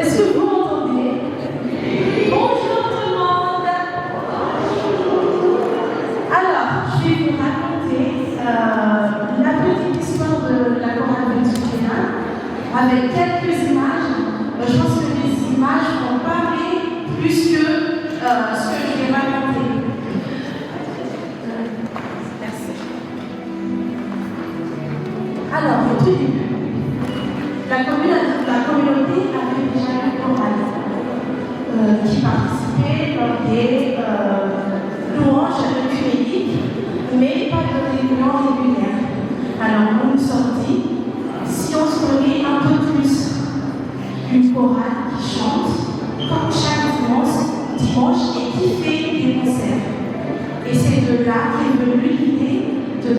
Est-ce que vous m'entendez? Bonjour tout le monde. Alors, je vais vous raconter la petite histoire de la chorale vénézuélienne avec quelques images. Je pense que les images vont parler plus que ce que je vais raconter. Merci. Alors, au tout début, la communauté avait déjà une chorale qui participait dans des louanges œcuméniques, mais pas de réunions régulières. Alors, nous nous sommes dit, si on se connaît un peu plus une chorale qui chante comme chaque dimanche et qui fait des concerts. Et c'est de là qu'est venue l'idée